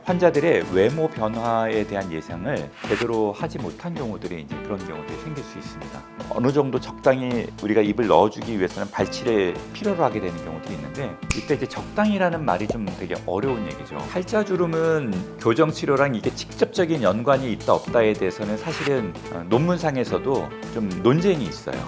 환자들의 외모 변화에 대한 예상을 제대로 하지 못한 경우들이 이제 그런 경우들이 생길 수 있습니다. 어느 정도 적당히 우리가 입을 넣어주기 위해서는 발치를 필요로 하게 되는 경우도 있는데, 이때 이제 적당이라는 말이 좀 되게 어려운 얘기죠. 팔자주름은 교정 치료랑 이게 직접적인 연관이 있다 없다에 대해서는 사실은 논문상에서도 좀 논쟁이 있어요.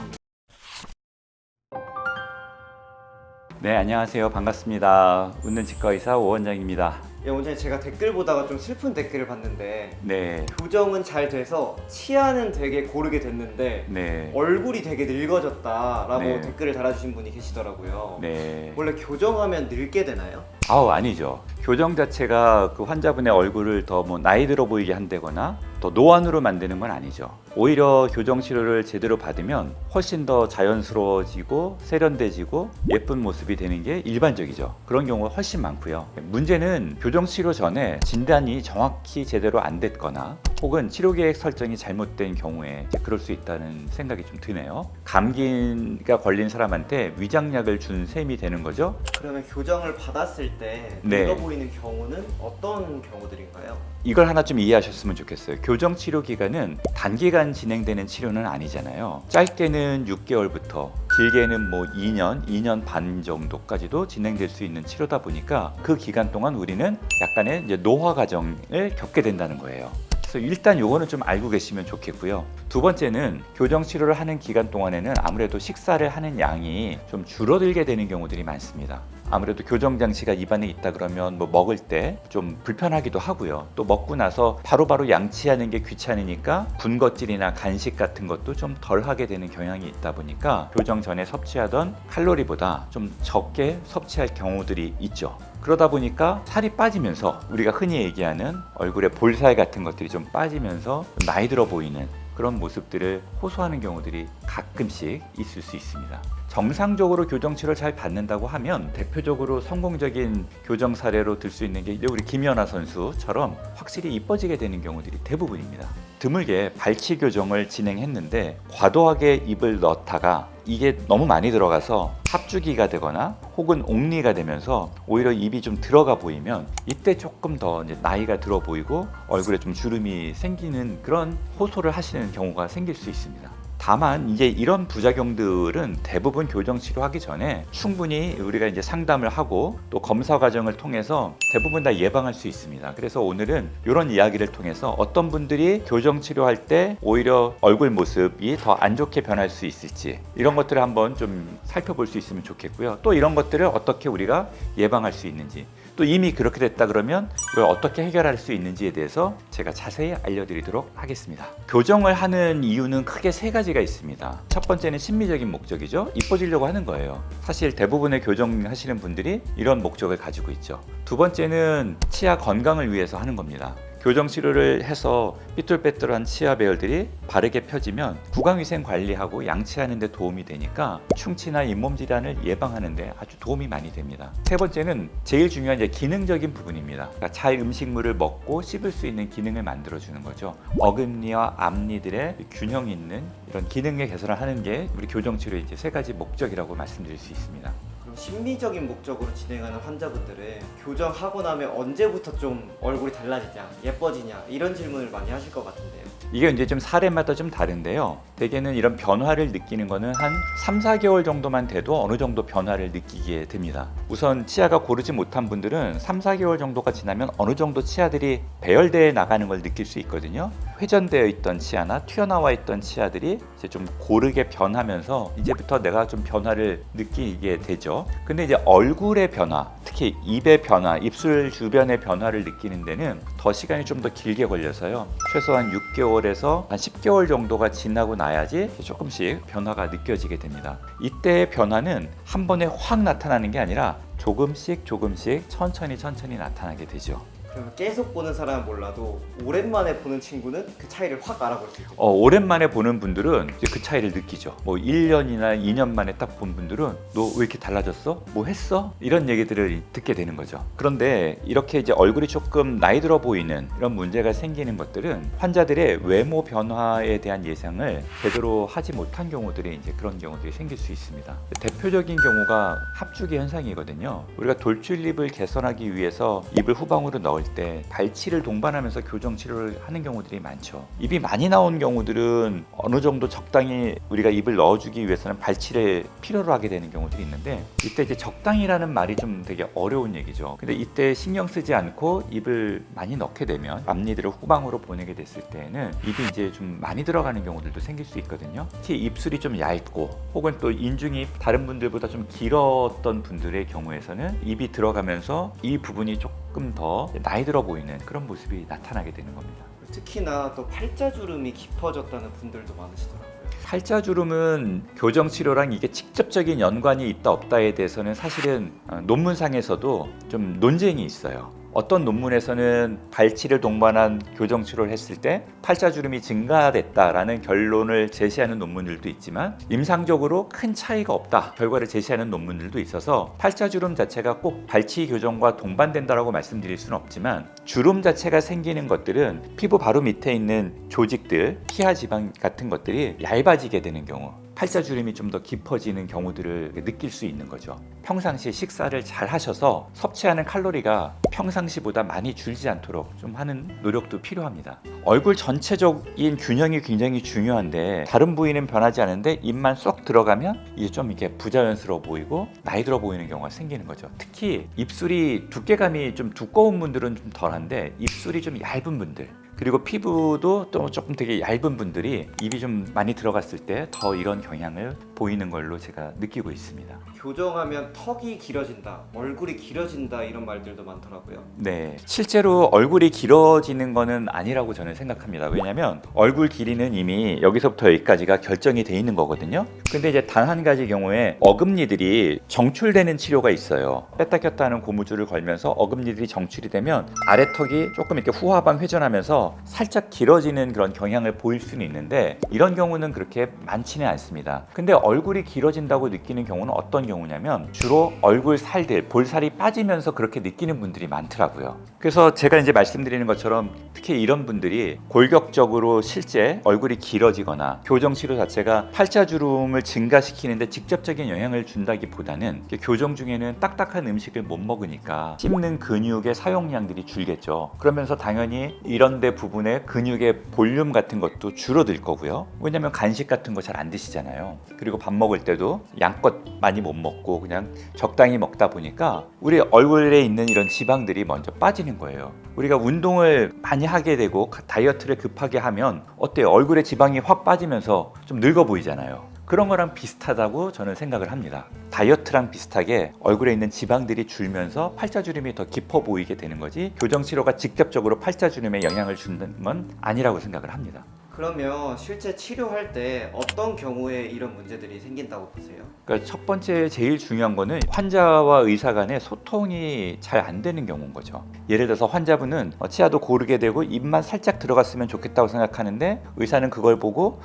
네, 안녕하세요. 반갑습니다. 웃는 치과의사 오원장입니다. 예, 원장님, 제가 댓글 보다가 좀 슬픈 댓글을 봤는데 네, 교정은 잘 돼서 치아는 되게 고르게 됐는데 네, 얼굴이 되게 늙어졌다라고 네. 댓글을 달아주신 분이 계시더라고요. 네. 원래 교정하면 늙게 되나요? 아니죠. 교정 자체가 그 환자분의 얼굴을 더 나이 들어 보이게 한다거나 더 노안으로 만드는 건 아니죠. 오히려 교정 치료를 제대로 받으면 훨씬 더 자연스러워지고 세련돼지고 예쁜 모습이 되는 게 일반적이죠. 그런 경우가 훨씬 많고요. 문제는 교정 치료 전에 진단이 정확히 제대로 안 됐거나 혹은 치료 계획 설정이 잘못된 경우에 그럴 수 있다는 생각이 좀 드네요. 감기가 걸린 사람한테 위장약을 준 셈이 되는 거죠. 그러면 교정을 받았을 때 네. 늙어 보이는 경우는 어떤 경우들인가요? 이걸 하나 좀 이해하셨으면 좋겠어요. 교정 치료 기간은 단기간 진행되는 치료는 아니잖아요. 짧게는 6개월부터 길게는 2년 반 정도까지도 진행될 수 있는 치료다 보니까 그 기간 동안 우리는 약간의 이제 노화 과정을 겪게 된다는 거예요. 그래서 일단 요거는 좀 알고 계시면 좋겠고요. 두 번째는 교정 치료를 하는 기간 동안에는 아무래도 식사를 하는 양이 좀 줄어들게 되는 경우들이 많습니다. 아무래도 교정 장치가 입안에 있다 그러면 먹을 때 좀 불편하기도 하고요. 또 먹고 나서 바로바로 양치하는 게 귀찮으니까 군것질이나 간식 같은 것도 좀 덜 하게 되는 경향이 있다 보니까 교정 전에 섭취하던 칼로리보다 좀 적게 섭취할 경우들이 있죠. 그러다 보니까 살이 빠지면서 우리가 흔히 얘기하는 얼굴에 볼살 같은 것들이 좀 빠지면서 나이 들어 보이는 그런 모습들을 호소하는 경우들이 가끔씩 있을 수 있습니다. 정상적으로 교정 치료를 잘 받는다고 하면 대표적으로 성공적인 교정 사례로 들 수 있는 게 우리 김연아 선수처럼 확실히 이뻐지게 되는 경우들이 대부분입니다. 드물게 발치 교정을 진행했는데 과도하게 입을 넣다가 이게 너무 많이 들어가서 합주기가 되거나 혹은 옥리가 되면서 오히려 입이 좀 들어가 보이면 이때 조금 더 이제 나이가 들어 보이고 얼굴에 좀 주름이 생기는 그런 호소를 하시는 경우가 생길 수 있습니다. 다만 이제 이런 부작용들은 대부분 교정 치료하기 전에 충분히 우리가 이제 상담을 하고 또 검사 과정을 통해서 대부분 다 예방할 수 있습니다. 그래서 오늘은 이런 이야기를 통해서 어떤 분들이 교정 치료할 때 오히려 얼굴 모습이 더 안 좋게 변할 수 있을지 이런 것들을 한번 좀 살펴볼 수 있으면 좋겠고요. 또 이런 것들을 어떻게 우리가 예방할 수 있는지, 또 이미 그렇게 됐다 그러면 이걸 어떻게 해결할 수 있는지에 대해서 제가 자세히 알려드리도록 하겠습니다. 교정을 하는 이유는 크게 세 가지가 있습니다. 첫 번째는 심미적인 목적이죠. 이뻐지려고 하는 거예요. 사실 대부분의 교정하시는 분들이 이런 목적을 가지고 있죠. 두 번째는 치아 건강을 위해서 하는 겁니다. 교정 치료를 해서 삐뚤빼뚤한 치아 배열들이 바르게 펴지면 구강위생 관리하고 양치하는 데 도움이 되니까 충치나 잇몸 질환을 예방하는 데 아주 도움이 많이 됩니다. 세 번째는 제일 중요한 이제 기능적인 부분입니다. 그러니까 잘 음식물을 먹고 씹을 수 있는 기능을 만들어 주는 거죠. 어금니와 앞니들의 균형 있는 이런 기능의 개선을 하는 게 우리 교정 치료의 이제 세 가지 목적이라고 말씀드릴 수 있습니다. 그럼 심리적인 목적으로 진행하는 환자분들은 교정하고 나면 언제부터 좀 얼굴이 달라지냐, 예뻐지냐 이런 질문을 많이 하실 것 같은데요. 이게 이제 좀 사례마다 좀 다른데요. 대개는 이런 변화를 느끼는 거는 한 3-4개월 정도만 돼도 어느 정도 변화를 느끼게 됩니다. 우선 치아가 고르지 못한 분들은 3-4개월 정도가 지나면 어느 정도 치아들이 배열되어 나가는 걸 느낄 수 있거든요. 회전되어 있던 치아나 튀어나와 있던 치아들이 이제 좀 고르게 변하면서 이제부터 내가 좀 변화를 느끼게 되죠. 근데 이제 얼굴의 변화, 특히 입의 변화, 입술 주변의 변화를 느끼는 데는 더 시간이 좀 더 길게 걸려서요. 최소한 6개월에서 한 10개월 정도가 지나고 나야지 조금씩 변화가 느껴지게 됩니다. 이때의 변화는 한 번에 확 나타나는 게 아니라 조금씩 천천히 나타나게 되죠. 그러면 계속 보는 사람은 몰라도 오랜만에 보는 친구는 그 차이를 확 알아볼 수 있죠. 오랜만에 보는 분들은 이제 그 차이를 느끼죠. 1년이나 2년 만에 딱 본 분들은 너 왜 이렇게 달라졌어? 뭐 했어? 이런 얘기들을 듣게 되는 거죠. 그런데 이렇게 이제 얼굴이 조금 나이 들어 보이는 이런 문제가 생기는 것들은 환자들의 외모 변화에 대한 예상을 제대로 하지 못한 경우들이 이제 그런 경우들이 생길 수 있습니다. 대표적인 경우가 합주기 현상이거든요. 우리가 돌출입을 개선하기 위해서 입을 후방으로 넣을 나올 때 발치를 동반하면서 교정 치료를 하는 경우들이 많죠. 입이 많이 나온 경우들은 어느 정도 적당히 우리가 입을 넣어주기 위해서는 발치를 필요로 하게 되는 경우들이 있는데, 이때 이제 적당이라는 말이 좀 되게 어려운 얘기죠. 근데 이때 신경 쓰지 않고 입을 많이 넣게 되면 앞니들을 후방으로 보내게 됐을 때는 입이 이제 좀 많이 들어가는 경우들도 생길 수 있거든요. 특히 입술이 좀 얇고 혹은 또 인중이 다른 분들보다 좀 길었던 분들의 경우에서는 입이 들어가면서 이 부분이 조금 더 나이 들어 보이는 그런 모습이 나타나게 되는 겁니다. 특히나 또 팔자주름이 깊어졌다는 분들도 많으시더라고요. 팔자주름은 교정치료랑 이게 직접적인 연관이 있다 없다에 대해서는 사실은 논문상에서도 좀 논쟁이 있어요. 어떤 논문에서는 발치를 동반한 교정치료를 했을 때 팔자주름이 증가됐다라는 결론을 제시하는 논문들도 있지만, 임상적으로 큰 차이가 없다 결과를 제시하는 논문들도 있어서 팔자주름 자체가 꼭 발치 교정과 동반된다라고 말씀드릴 수는 없지만, 주름 자체가 생기는 것들은 피부 바로 밑에 있는 조직들, 피하 지방 같은 것들이 얇아지게 되는 경우, 팔자주름이 좀 더 깊어지는 경우들을 느낄 수 있는 거죠. 평상시에 식사를 잘 하셔서 섭취하는 칼로리가 평상시보다 많이 줄지 않도록 좀 하는 노력도 필요합니다. 얼굴 전체적인 균형이 굉장히 중요한데, 다른 부위는 변하지 않은데 입만 쏙 들어가면 이게 좀 이렇게 부자연스러워 보이고 나이 들어 보이는 경우가 생기는 거죠. 특히 입술이 두께감이 좀 두꺼운 분들은 좀 덜한데, 입술이 좀 얇은 분들, 그리고 피부도 또 조금 되게 얇은 분들이 입이 좀 많이 들어갔을 때 더 이런 경향을 보이는 걸로 제가 느끼고 있습니다. 교정하면 턱이 길어진다, 얼굴이 길어진다 이런 말들도 많더라고요. 네, 실제로 얼굴이 길어지는 거는 아니라고 저는 생각합니다. 왜냐하면 얼굴 길이는 이미 여기서부터 여기까지가 결정이 돼 있는 거거든요. 근데 이제 단 한 가지 경우에 어금니들이 정출되는 치료가 있어요. 뺐다 꼈다 하는 고무줄을 걸면서 어금니들이 정출이 되면 아래턱이 조금 이렇게 후하방 회전하면서 살짝 길어지는 그런 경향을 보일 수는 있는데, 이런 경우는 그렇게 많지는 않습니다. 근데 얼굴이 길어진다고 느끼는 경우는 어떤 경우냐면, 주로 얼굴 살들, 볼살이 빠지면서 그렇게 느끼는 분들이 많더라고요. 그래서 제가 이제 말씀드리는 것처럼 특히 이런 분들이 골격적으로 실제 얼굴이 길어지거나 교정 치료 자체가 팔자주름을 증가시키는데 직접적인 영향을 준다기보다는, 교정 중에는 딱딱한 음식을 못 먹으니까 씹는 근육의 사용량들이 줄겠죠. 그러면서 당연히 이런 데 부분에 근육의 볼륨 같은 것도 줄어들 거고요. 왜냐면 간식 같은 거 잘 안 드시잖아요. 그리고 밥 먹을 때도 양껏 많이 못 먹고 그냥 적당히 먹다 보니까 우리 얼굴에 있는 이런 지방들이 먼저 빠지는 거예요. 우리가 운동을 많이 하게 되고 다이어트를 급하게 하면 어때요? 얼굴에 지방이 확 빠지면서 좀 늙어 보이잖아요. 그런 거랑 비슷하다고 저는 생각을 합니다. 다이어트랑 비슷하게 얼굴에 있는 지방들이 줄면서 팔자주름이 더 깊어 보이게 되는 거지, 교정치료가 직접적으로 팔자주름에 영향을 주는 건 아니라고 생각을 합니다. 그러면 실제 치료할 때 어떤 경우에 이런 문제들이 생긴다고 보세요? 그러니까 첫 번째 제일 중요한 거는 환자와 의사 간의 소통이 잘 안 되는 경우인 거죠. 예를 들어서 환자분은 치아도 고르게 되고 입만 살짝 들어갔으면 좋겠다고 생각하는데, 의사는 그걸 보고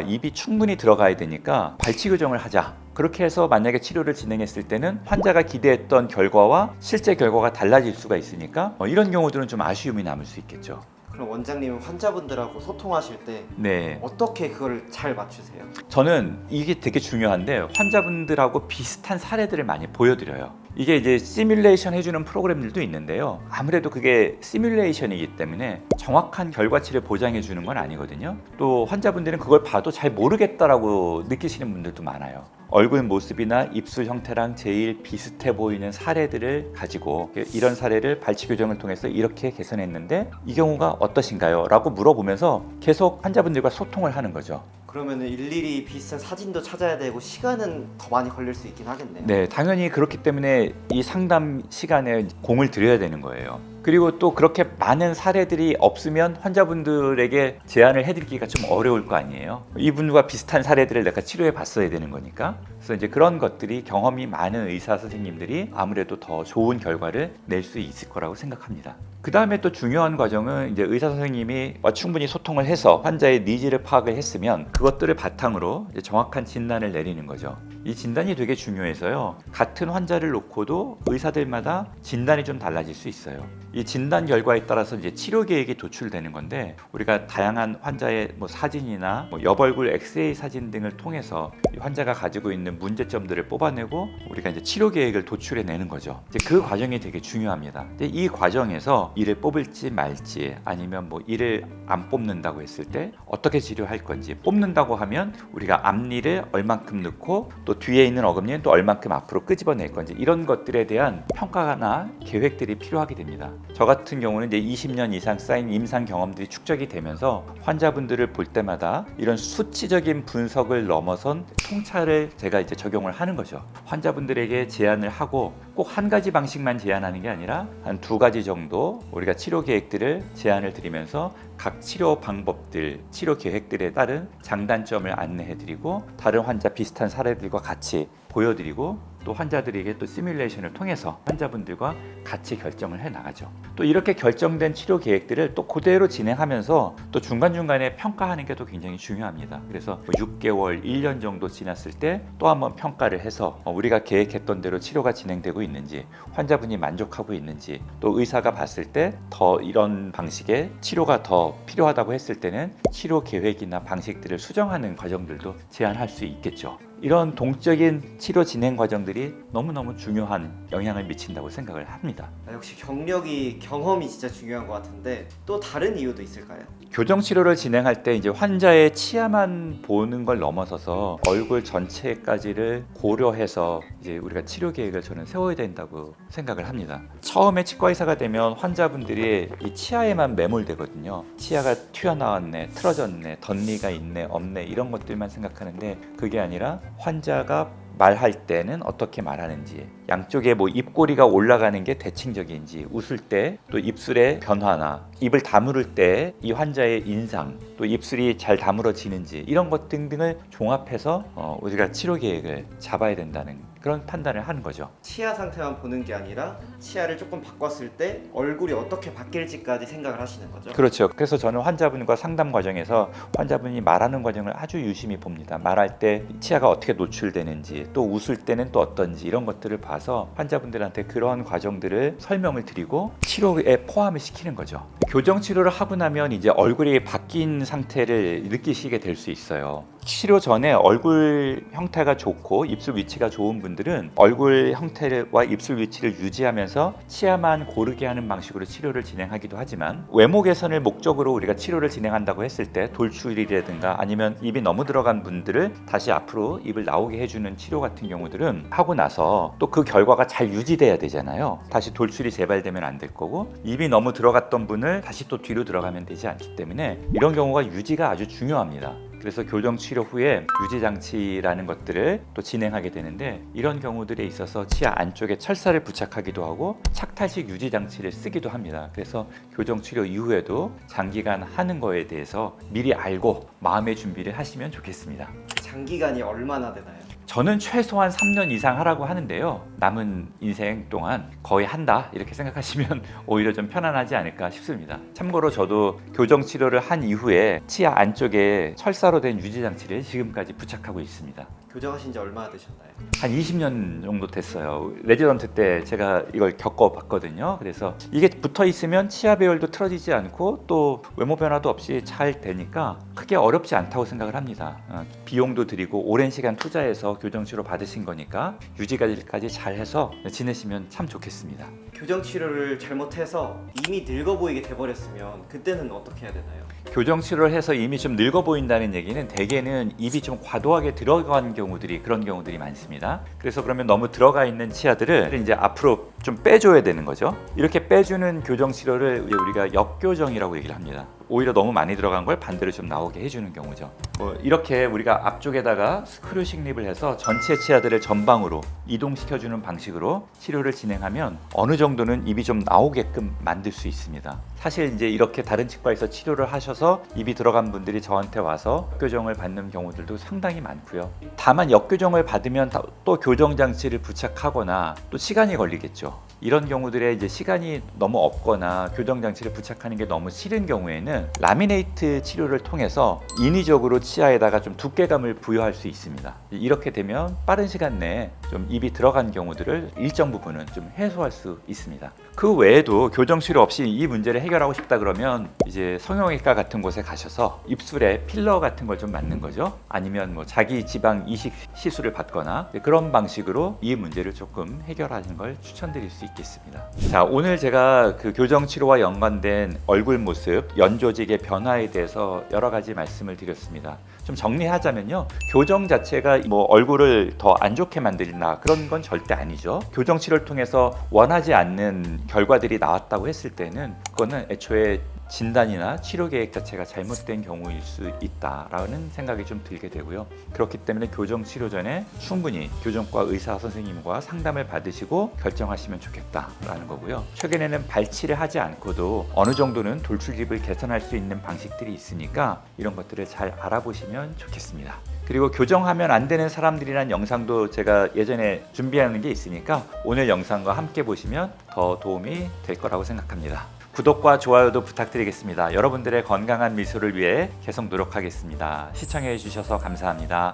입이 충분히 들어가야 되니까 발치 교정을 하자, 그렇게 해서 만약에 치료를 진행했을 때는 환자가 기대했던 결과와 실제 결과가 달라질 수가 있으니까 이런 경우들은 좀 아쉬움이 남을 수 있겠죠. 그럼 원장님은 환자분들하고 소통하실 때 네, 어떻게 그걸 잘 맞추세요? 저는 이게 되게 중요한데, 환자분들하고 비슷한 사례들을 많이 보여드려요. 이게 이제 시뮬레이션 해주는 프로그램들도 있는데요. 아무래도 그게 시뮬레이션이기 때문에 정확한 결과치를 보장해 주는 건 아니거든요. 또 환자분들은 그걸 봐도 잘 모르겠다라고 느끼시는 분들도 많아요. 얼굴 모습이나 입술 형태랑 제일 비슷해 보이는 사례들을 가지고, 이런 사례를 발치 교정을 통해서 이렇게 개선했는데 이 경우가 어떠신가요? 라고 물어보면서 계속 환자분들과 소통을 하는 거죠. 그러면 일일이 비슷한 사진도 찾아야 되고 시간은 더 많이 걸릴 수 있긴 하겠네요. 네, 당연히 그렇기 때문에 이 상담 시간에 공을 들여야 되는 거예요. 그리고 또 그렇게 많은 사례들이 없으면 환자분들에게 제안을 해드리기가 좀 어려울 거 아니에요. 이분과 비슷한 사례들을 내가 치료해 봤어야 되는 거니까. 그래서 이제 그런 것들이 경험이 많은 의사 선생님들이 아무래도 더 좋은 결과를 낼 수 있을 거라고 생각합니다. 그 다음에 또 중요한 과정은 이제 의사 선생님이 충분히 소통을 해서 환자의 니즈를 파악을 했으면 그것들을 바탕으로 이제 정확한 진단을 내리는 거죠. 이 진단이 되게 중요해서요. 같은 환자를 놓고도 의사들마다 진단이 좀 달라질 수 있어요. 이 진단 결과에 따라서 이제 치료 계획이 도출되는 건데, 우리가 다양한 환자의 뭐 사진이나 뭐 옆얼굴 엑스레이 사진 등을 통해서 이 환자가 가지고 있는 문제점들을 뽑아내고 우리가 이제 치료 계획을 도출해내는 거죠. 이제 그 과정이 되게 중요합니다. 근데 이 과정에서 이를 뽑을지 말지, 아니면 뭐 이를 안 뽑는다고 했을 때 어떻게 치료할 건지, 뽑는다고 하면 우리가 앞니를 얼만큼 넣고 또 뒤에 있는 어금니는 또 얼만큼 앞으로 끄집어낼 건지, 이런 것들에 대한 평가나 계획들이 필요하게 됩니다. 저 같은 경우는 이제 20년 이상 쌓인 임상 경험들이 축적이 되면서 환자분들을 볼 때마다 이런 수치적인 분석을 넘어선 통찰을 제가 이제 적용을 하는 거죠. 환자분들에게 제안을 하고 꼭 한 가지 방식만 제안하는 게 아니라 한 2가지 정도 우리가 치료 계획들을 제안을 드리면서 각 치료 방법들, 치료 계획들에 따른 장단점을 안내해드리고 다른 환자 비슷한 사례들과 같이 보여드리고, 또 환자들에게 또 시뮬레이션을 통해서 환자분들과 같이 결정을 해 나가죠. 또 이렇게 결정된 치료 계획들을 또 그대로 진행하면서 또 중간중간에 평가하는 게 또 굉장히 중요합니다. 그래서 6개월, 1년 정도 지났을 때 또 한번 평가를 해서 우리가 계획했던 대로 치료가 진행되고 있는지, 환자분이 만족하고 있는지, 또 의사가 봤을 때 더 이런 방식의 치료가 더 필요하다고 했을 때는 치료 계획이나 방식들을 수정하는 과정들도 제안할 수 있겠죠. 이런 동적인 치료 진행 과정들이 너무너무 중요한 영향을 미친다고 생각을 합니다. 역시 경험이 진짜 중요한 것 같은데 또 다른 이유도 있을까요? 교정 치료를 진행할 때 이제 환자의 치아만 보는 걸 넘어서서 얼굴 전체까지를 고려해서 이제 우리가 치료 계획을 저는 세워야 된다고 생각을 합니다. 처음에 치과 의사가 되면 환자분들이 이 치아에만 매몰되거든요. 치아가 튀어나왔네, 틀어졌네, 덧니가 있네, 없네, 이런 것들만 생각하는데, 그게 아니라 환자가 말할 때는 어떻게 말하는지, 양쪽에 뭐 입꼬리가 올라가는 게 대칭적인지, 웃을 때 또 입술의 변화나 입을 다물을 때 이 환자의 인상, 또 입술이 잘 다물어지는지, 이런 것 등등을 종합해서 우리가 치료 계획을 잡아야 된다는 그런 판단을 하는 거죠. 치아 상태만 보는 게 아니라 치아를 조금 바꿨을 때 얼굴이 어떻게 바뀔지까지 생각을 하시는 거죠? 그렇죠. 그래서 저는 환자분과 상담 과정에서 환자분이 말하는 과정을 아주 유심히 봅니다. 말할 때 치아가 어떻게 노출되는지, 또 웃을 때는 또 어떤지, 이런 것들을 봐서 환자분들한테 그러한 과정들을 설명을 드리고 치료에 포함을 시키는 거죠. 교정 치료를 하고 나면 이제 얼굴이 바뀐 상태를 느끼시게 될 수 있어요. 치료 전에 얼굴 형태가 좋고 입술 위치가 좋은 분들은 얼굴 형태와 입술 위치를 유지하면서 치아만 고르게 하는 방식으로 치료를 진행하기도 하지만, 외모 개선을 목적으로 우리가 치료를 진행한다고 했을 때 돌출이라든가 아니면 입이 너무 들어간 분들을 다시 앞으로 입을 나오게 해주는 치료 같은 경우들은 하고 나서 또 그 결과가 잘 유지돼야 되잖아요. 다시 돌출이 재발되면 안 될 거고, 입이 너무 들어갔던 분을 다시 또 뒤로 들어가면 되지 않기 때문에 이런 경우가 유지가 아주 중요합니다. 그래서 교정 치료 후에 유지 장치라는 것들을 또 진행하게 되는데, 이런 경우들에 있어서 치아 안쪽에 철사를 부착하기도 하고 착탈식 유지 장치를 쓰기도 합니다. 그래서 교정 치료 이후에도 장기간 하는 거에 대해서 미리 알고 마음의 준비를 하시면 좋겠습니다. 장기간이 얼마나 되나요? 저는 최소한 3년 이상 하라고 하는데요. 남은 인생 동안 거의 한다, 이렇게 생각하시면 오히려 좀 편안하지 않을까 싶습니다. 참고로 저도 교정 치료를 한 이후에 치아 안쪽에 철사로 된 유지 장치를 지금까지 부착하고 있습니다. 교정하신 지 얼마나 되셨나요? 한 20년 정도 됐어요. 레지던트 때 제가 이걸 겪어봤거든요. 그래서 이게 붙어 있으면 치아 배열도 틀어지지 않고 또 외모 변화도 없이 잘 되니까 크게 어렵지 않다고 생각을 합니다. 비용도 들이고 오랜 시간 투자해서 교정치료 받으신 거니까 유지까지 잘 해서 지내시면 참 좋겠습니다. 교정 치료를 잘못해서 이미 늙어 보이게 돼버렸으면 그때는 어떻게 해야 되나요? 교정 치료를 해서 이미 좀 늙어 보인다는 얘기는 대개는 입이 좀 과도하게 들어간 그런 경우들이 많습니다. 그래서 그러면 너무 들어가 있는 치아들을 이제 앞으로 좀 빼줘야 되는 거죠. 이렇게 빼주는 교정 치료를 우리가 역교정이라고 얘기를 합니다. 오히려 너무 많이 들어간 걸 반대로 좀 나오게 해주는 경우죠. 이렇게 우리가 앞쪽에다가 스크류 식립을 해서 전체 치아들을 전방으로 이동시켜주는 방식으로 치료를 진행하면 어느 정도는 입이 좀 나오게끔 만들 수 있습니다. 사실 이제 이렇게 다른 치과에서 치료를 하셔서 입이 들어간 분들이 저한테 와서 역교정을 받는 경우들도 상당히 많고요. 다만 역교정을 받으면 또 교정 장치를 부착하거나 또 시간이 걸리겠죠. 이런 경우들에 이제 시간이 너무 없거나 교정 장치를 부착하는 게 너무 싫은 경우에는 라미네이트 치료를 통해서 인위적으로 치아에다가 좀 두께감을 부여할 수 있습니다. 이렇게 되면 빠른 시간 내에 좀 입이 들어간 경우들을 일정 부분은 좀 해소할 수 있습니다. 그 외에도 교정 치료 없이 이 문제를 해결하고 싶다 그러면 이제 성형외과 같은 곳에 가셔서 입술에 필러 같은 걸 좀 맞는 거죠. 아니면 뭐 자기 지방 이식 시술을 받거나 그런 방식으로 이 문제를 조금 해결하는 걸 추천드릴 수 있겠습니다. 자, 오늘 제가 그 교정 치료와 연관된 얼굴 모습, 연조직의 변화에 대해서 여러 가지 말씀을 드렸습니다. 좀 정리하자면요, 교정 자체가 뭐 얼굴을 더 안 좋게 만들나 그런 건 절대 아니죠. 교정 치료를 통해서 원하지 않는 결과들이 나왔다고 했을 때는 그거는 애초에 진단이나 치료 계획 자체가 잘못된 경우일 수 있다라는 생각이 좀 들게 되고요. 그렇기 때문에 교정 치료 전에 충분히 교정과 의사 선생님과 상담을 받으시고 결정하시면 좋겠다라는 거고요. 최근에는 발치를 하지 않고도 어느 정도는 돌출입을 개선할 수 있는 방식들이 있으니까 이런 것들을 잘 알아보시면 좋겠습니다. 그리고 교정하면 안 되는 사람들이란 영상도 제가 예전에 준비하는 게 있으니까 오늘 영상과 함께 보시면 더 도움이 될 거라고 생각합니다. 구독과 좋아요도 부탁드리겠습니다. 여러분들의 건강한 미소를 위해 계속 노력하겠습니다. 시청해 주셔서 감사합니다.